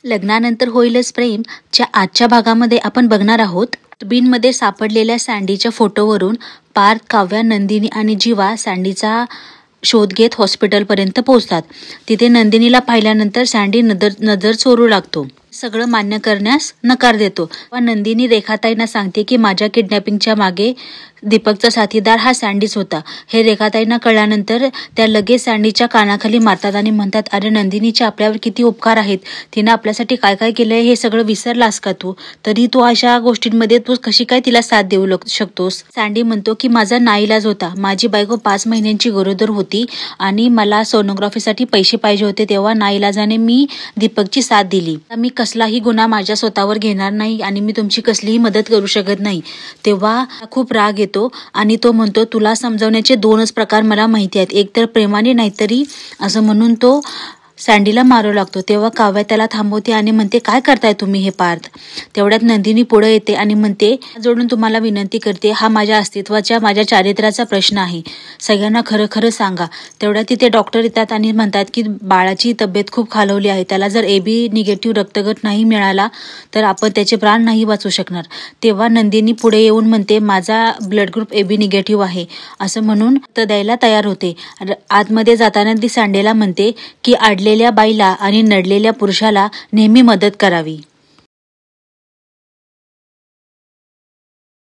लग्नानंतर होईलच प्रेम च्या आजच्या भागामध्ये आपण बघणार आहोत बीनमध्ये सापडलेल्या सँडीच्या फोटोवरून पार्थ, काव्या, नंदिनी आणि जीवा सँडीचा शोध घेत हॉस्पिटलपर्यंत पोहोचतात. तिथे नंदिनीला पाहिल्यानंतर सँडी नजर चोरू लागतो. सगळं मान्य करण्यास नकार देतो. नंदिनी रेखाताईंना सांगते की माझ्या किडनॅपिंगच्या मागे दीपकचा साथीदार हा सँडीच होता. हे रेखाताईंना कळल्यानंतर त्या लगेच सँडीच्या कानाखाली मारतात आणि म्हणतात, अरे नंदिनीचे आपल्यावर किती उपकार आहेत, तिने आपल्यासाठी काय काय केलंय हे सगळं विसरलास का तू? तरी तू अशा गोष्टींमध्ये तू कशी काय तिला साथ देऊ शकतोस? सँडी म्हणतो की माझा नाईलाज होता. माझी बायको 5 महिन्यांची गरोदर होती आणि मला सोनोग्राफीसाठी पैसे पाहिजे होते. तेव्हा नाईलाजाने मी दीपकची साथ दिली. मी कसलाही गुन्हा माझ्या स्वतःवर घेणार नाही आणि मी तुमची कसलीही मदत करू शकत नाही. तेव्हा खूप राग येतो आणि तो म्हणतो, तुला समजवण्याचे 2च प्रकार मला माहिती आहेत, एक तर प्रेमाने नाहीतरी असं म्हणून तो सँडीला मारू लागतो. तेव्हा काव्या त्याला थांबवते आणि म्हणते, काय करताय तुम्ही हे पार्थ? तेवढ्यात नंदिनी पुढे येते आणि म्हणते, जोडून तुम्हाला विनंती करते, हा माझ्या अस्तित्वाच्या माझ्या चारित्र्याचा प्रश्न आहे. सगळ्यांना खरं खरं सांगा. तेवढ्यात तिथे डॉक्टर येतात आणि म्हणतात की बाळाची तब्येत खूप खालवली आहे. त्याला जर AB निगेटिव्ह रक्तगट नाही मिळाला तर आपण त्याचे प्राण नाही वाचू शकणार. तेव्हा नंदिनी पुढे येऊन म्हणते, माझा ब्लड ग्रुप AB निगेटिव्ह आहे असं म्हणून रक्त द्यायला तयार होते. आतमध्ये जाताना ती सँडीला म्हणते की अडलेल्या बाईला आणि नडलेल्या पुरुषाला नेहमी मदत करावी.